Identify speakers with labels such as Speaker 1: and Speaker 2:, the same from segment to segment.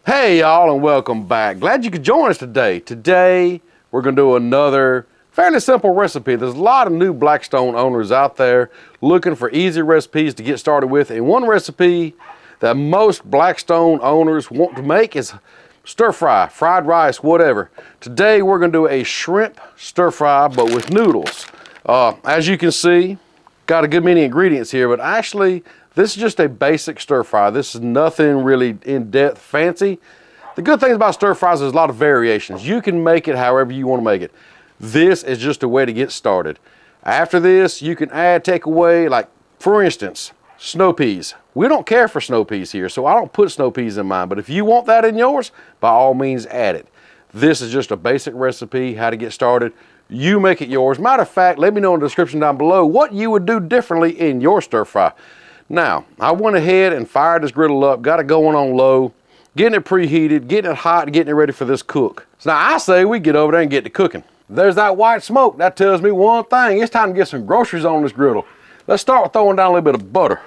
Speaker 1: Hey y'all, and welcome back. Glad you could join us today. Today we're going to do another fairly simple recipe. There's a lot of new Blackstone owners out there looking for easy recipes to get started with, and one recipe that most Blackstone owners want to make is stir fry, fried rice, whatever. Today we're going to do a shrimp stir fry but with noodles. As you can see, got a good many ingredients here, but actually this is just a basic stir fry. This is nothing really in-depth fancy. The good thing about stir fries is there's a lot of variations. You can make it however you want to make it. This is just a way to get started. After this, you can add, take away, like for instance, snow peas. We don't care for snow peas here, so I don't put snow peas in mine, but if you want that in yours, by all means add it. This is just a basic recipe, how to get started. You make it yours. Matter of fact, let me know in the description down below what you would do differently in your stir fry. Now, I went ahead and fired this griddle up, got it going on low, getting it preheated, getting it hot, getting it ready for this cook. So now I say we get over there and get to cooking. There's that white smoke. That tells me one thing. It's time to get some groceries on this griddle. Let's start with throwing down a little bit of butter.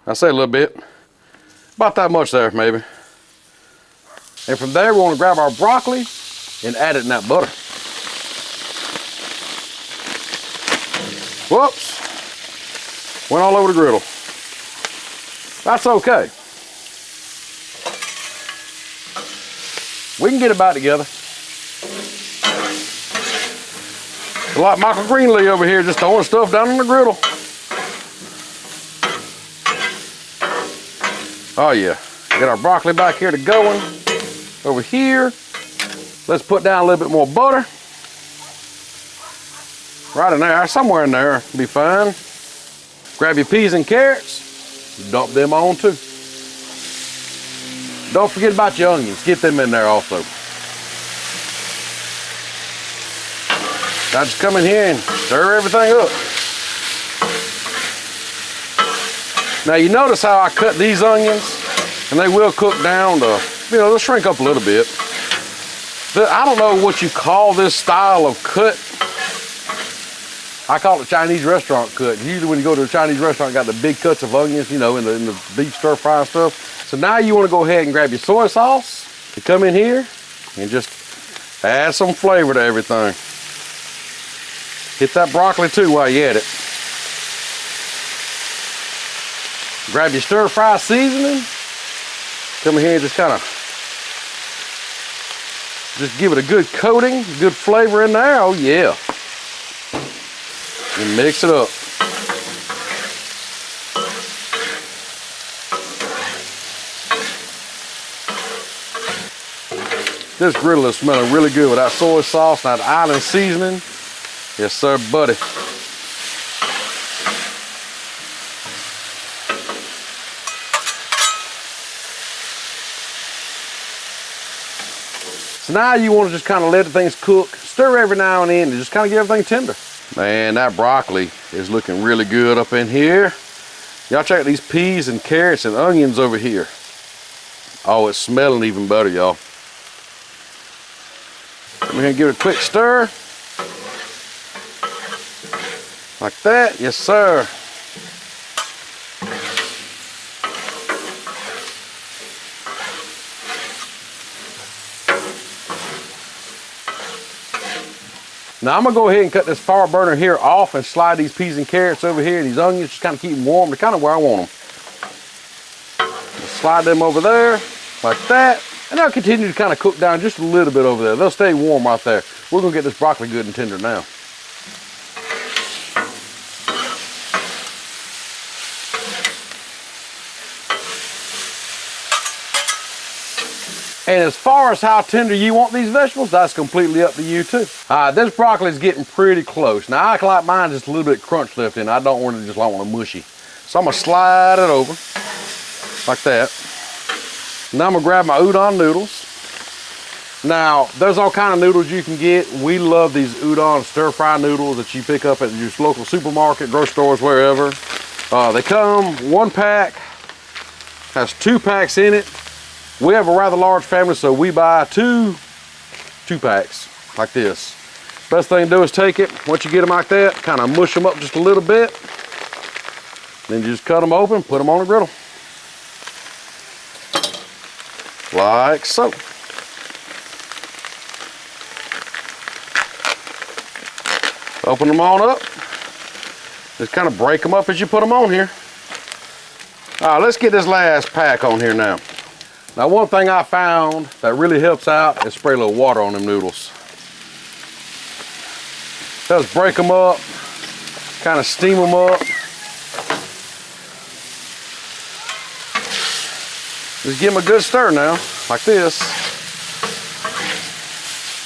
Speaker 1: I say a little bit. About that much there, maybe. And from there, we want to grab our broccoli and add it in that butter. Whoops. Went all over the griddle. That's okay. We can get it back together. Like Michael Greenlee over here just throwing stuff down on the griddle. Oh yeah. Get our broccoli back here to going. Over here. Let's put down a little bit more butter. Right in there, somewhere in there, be fine. Grab your peas and carrots, dump them on too. Don't forget about your onions, get them in there also. Now just come in here and stir everything up. Now you notice how I cut these onions, and they will cook down to, they'll shrink up a little bit. I don't know what you call this style of cut. I call it Chinese restaurant cut. Usually when you go to a Chinese restaurant, got the big cuts of onions, in the beef stir fry and stuff. So now you want to go ahead and grab your soy sauce to come in here and just add some flavor to everything. Hit that broccoli too while you're at it. Grab your stir fry seasoning. Come in here and just kind of give it a good coating, good flavor in there. Oh yeah. And mix it up. This griddle is smelling really good with that soy sauce and that island seasoning. Yes, sir, buddy. So now you want to just kind of let things cook, stir every now and then, and just kind of get everything tender. Man, that broccoli is looking really good up in here. Y'all check out these peas and carrots and onions over here. Oh, it's smelling even better, y'all. We're gonna give it a quick stir. Like that, yes sir. Now I'm gonna go ahead and cut this fire burner here off and slide these peas and carrots over here, these onions, just kind of keep them warm. They're kind of where I want them. Slide them over there, like that. And they'll continue to kind of cook down just a little bit over there. They'll stay warm right there. We're gonna get this broccoli good and tender now. And as far as how tender you want these vegetables, that's completely up to you too. This broccoli is getting pretty close. Now I like mine just a little bit crunch left in. I don't want it mushy. So I'm gonna slide it over like that. Now I'm gonna grab my udon noodles. Now there's all kind of noodles you can get. We love these udon stir fry noodles that you pick up at your local supermarket, grocery stores, wherever. They come 1 pack, has 2 packs in it. We have a rather large family, so we buy two packs like this. Best thing to do is take it, once you get them like that, kind of mush them up just a little bit. Then you just cut them open, put them on the griddle. like so. Open them on up. Just kind of break them up as you put them on here. All right, let's get this last pack on here now. Now, one thing I found that really helps out is spray a little water on them noodles. Just break them up, kind of steam them up. Just give them a good stir now, like this.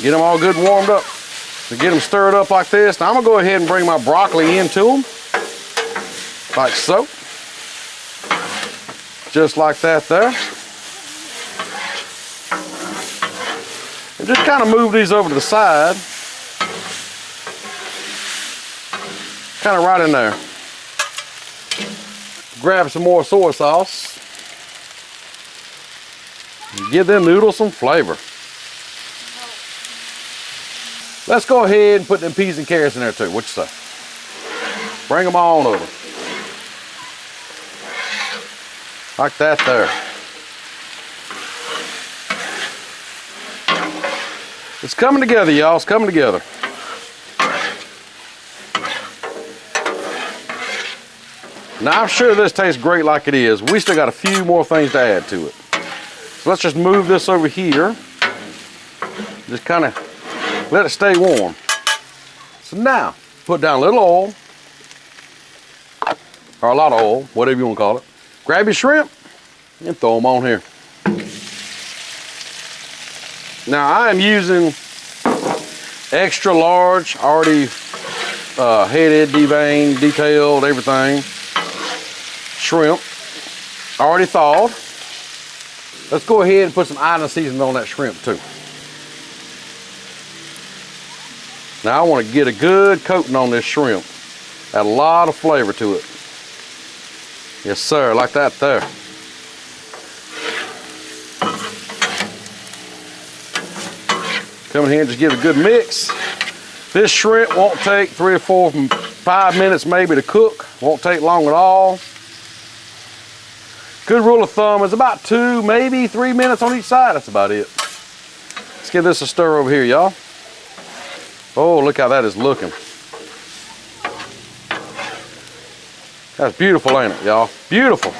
Speaker 1: Get them all good and warmed up. So get them stirred up like this. Now I'm gonna go ahead and bring my broccoli into them, like so. Just like that there. And just kind of move these over to the side. Kind of right in there. Grab some more soy sauce. And give them noodles some flavor. Let's go ahead and put them peas and carrots in there too. What you say? Bring them on over. Like that there. It's coming together, y'all. It's coming together. Now, I'm sure this tastes great like it is. We still got a few more things to add to it. So let's just move this over here. Just kind of let it stay warm. So now, put down a little oil, or a lot of oil, whatever you want to call it. Grab your shrimp and throw them on here. Now I am using extra large, already headed, deveined, detailed, everything. Shrimp, already thawed. Let's go ahead and put some iodine seasoning on that shrimp too. Now I want to get a good coating on this shrimp. Add a lot of flavor to it. Yes sir, like that there. Come in here and just give it a good mix. This shrimp won't take 3 or 4, 5 minutes maybe to cook. Won't take long at all. Good rule of thumb is about 2, maybe 3 minutes on each side. That's about it. Let's give this a stir over here, y'all. Oh, look how that is looking. That's beautiful, ain't it, y'all? Beautiful.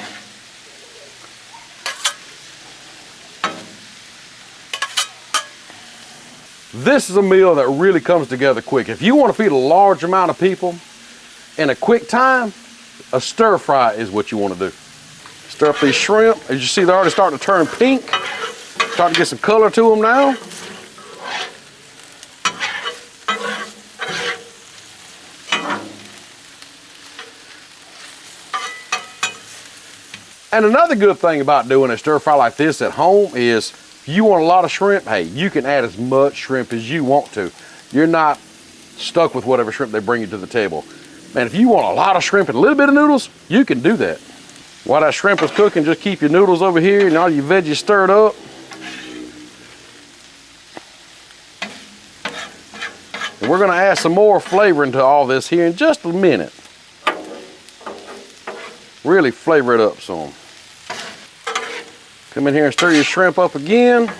Speaker 1: This is a meal that really comes together quick. If you want to feed a large amount of people in a quick time, a stir fry is what you want to do. Stir up these shrimp. As you see, they're already starting to turn pink. Starting to get some color to them now. And another good thing about doing a stir fry like this at home is if you want a lot of shrimp, hey, you can add as much shrimp as you want to. You're not stuck with whatever shrimp they bring you to the table. Man, if you want a lot of shrimp and a little bit of noodles, you can do that. While that shrimp is cooking, just keep your noodles over here and all your veggies stirred up. And we're gonna add some more flavor into all this here in just a minute. Really flavor it up some. Come in here and stir your shrimp up again.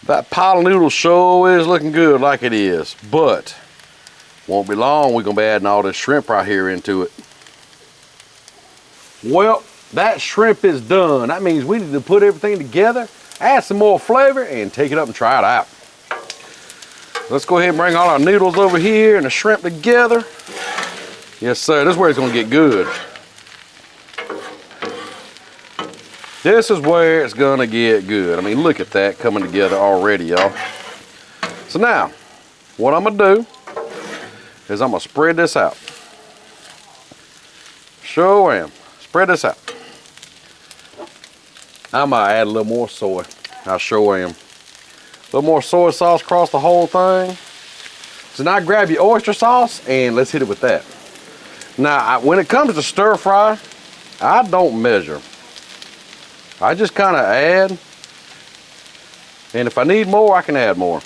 Speaker 1: That pile of noodles sure is looking good like it is, but won't be long, we're gonna be adding all this shrimp right here into it. Well, that shrimp is done. That means we need to put everything together, add some more flavor, and take it up and try it out. Let's go ahead and bring all our noodles over here and the shrimp together. Yes, sir, this is where it's gonna get good. This is where it's gonna get good. I mean, look at that coming together already, y'all. So now, what I'm gonna do is I'm gonna spread this out. Sure am. Spread this out. I'm gonna add a little more soy. I sure am. A little more soy sauce across the whole thing. So now grab your oyster sauce and let's hit it with that. Now, when it comes to stir fry, I don't measure. I just kind of add, and if I need more, I can add more.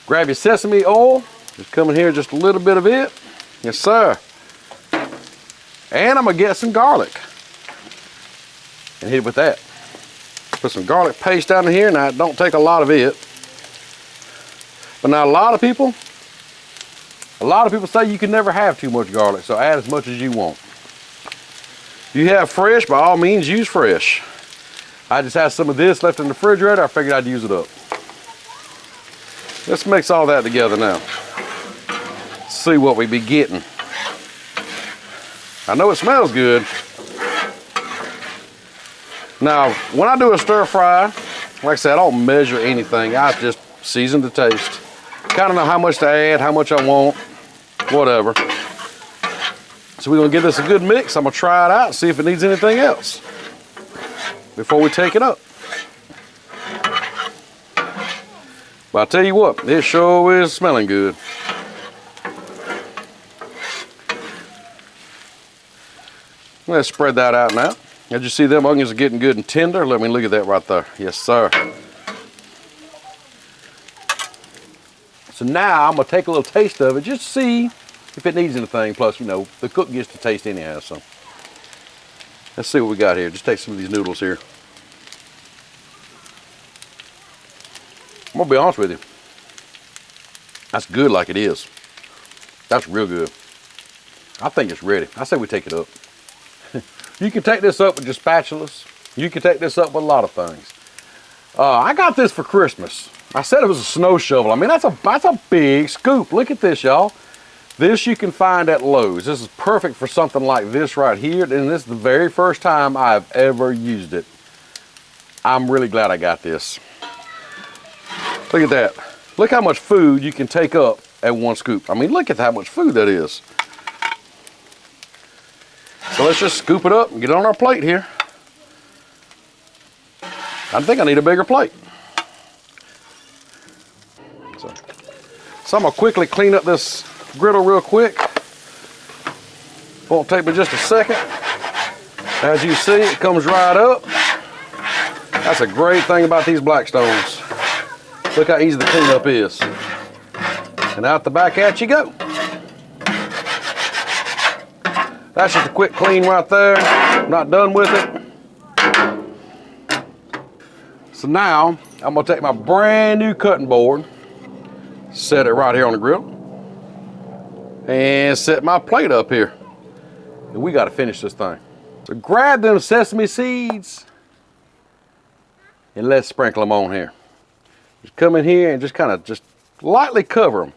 Speaker 1: Grab your sesame oil, just come in here just a little bit of it. Yes, sir. And I'm gonna get some garlic and hit it with that. Put some garlic paste down in here. Now, don't take a lot of it. But now a lot of people say you can never have too much garlic, so add as much as you want. If you have fresh, by all means, use fresh. I just had some of this left in the refrigerator. I figured I'd use it up. Let's mix all that together now. See what we be getting. I know it smells good. Now, when I do a stir fry, like I said, I don't measure anything. I just season the taste. Kind of know how much to add, how much I want, whatever. So we're gonna give this a good mix. I'm gonna try it out and see if it needs anything else before we take it up. But I'll tell you what, it sure is smelling good. Let's spread that out now. As you see, them onions are getting good and tender. Let me look at that right there. Yes, sir. So now I'm gonna take a little taste of it, just to see if it needs anything. Plus, you know, the cook gets to taste anyhow, so. Let's see what we got here. Just take some of these noodles here. I'm gonna be honest with you. That's good like it is. That's real good. I think it's ready. I say we take it up. You can take this up with your spatulas. You can take this up with a lot of things. I got this for Christmas. I said it was a snow shovel. I mean, that's a big scoop. Look at this, y'all. This you can find at Lowe's. This is perfect for something like this right here. And this is the very first time I've ever used it. I'm really glad I got this. Look at that. Look how much food you can take up at one scoop. I mean, look at how much food that is. So let's just scoop it up and get it on our plate here. I think I need a bigger plate. So I'm gonna quickly clean up this griddle real quick. Won't take me just a second. As you see, it comes right up. That's a great thing about these Blackstones. Look how easy the cleanup is. And out the back at you go. That's just a quick clean right there. I'm not done with it. So now, I'm gonna take my brand new cutting board, set it right here on the grill, and set my plate up here. And we gotta finish this thing. So grab them sesame seeds, and let's sprinkle them on here. Just come in here and just kind of just lightly cover them.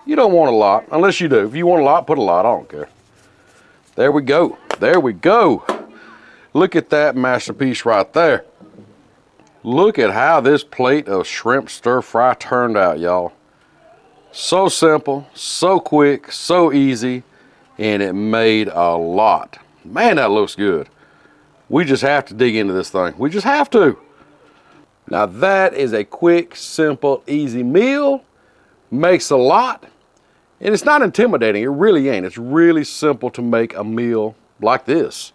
Speaker 1: You don't want a lot, unless you do. If you want a lot, put a lot, I don't care. There we go, there we go. Look at that masterpiece right there. Look at how this plate of shrimp stir fry turned out, y'all. So simple, so quick, so easy, and it made a lot. Man, that looks good. We just have to dig into this thing. We just have to. Now that is a quick, simple, easy meal. Makes a lot. And it's not intimidating, it really ain't. It's really simple to make a meal like this.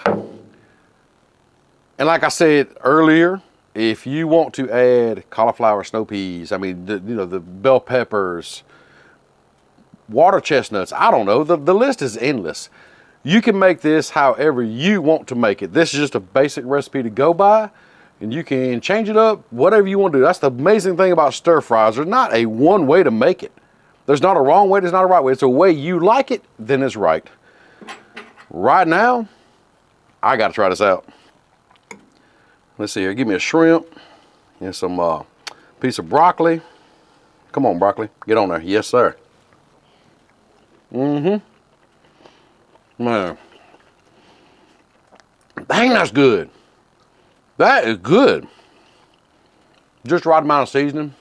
Speaker 1: And like I said earlier, if you want to add cauliflower, snow peas, I mean, the bell peppers, water chestnuts, I don't know, the list is endless. You can make this however you want to make it. This is just a basic recipe to go by, and you can change it up, whatever you want to do. That's the amazing thing about stir fries. There's not a one way to make it. There's not a wrong way, there's not a right way. It's a way you like it, then it's right. Right now, I gotta try this out. Let's see here, give me a shrimp and some piece of broccoli. Come on, broccoli, get on there. Yes, sir. Man. Dang, that's good. That is good. Just right amount of seasoning.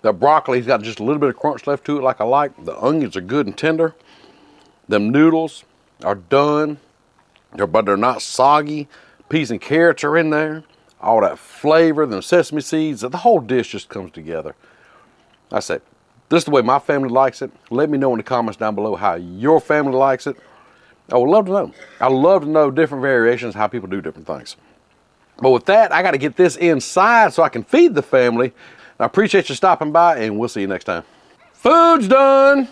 Speaker 1: The broccoli's got just a little bit of crunch left to it like I like. The onions are good and tender. Them noodles are done, but they're not soggy. Peas and carrots are in there. All that flavor, them sesame seeds, the whole dish just comes together. I say, this is the way my family likes it. Let me know in the comments down below how your family likes it. I would love to know. I love to know different variations, how people do different things. But with that, I got to get this inside so I can feed the family. I appreciate you stopping by, and we'll see you next time. Food's done.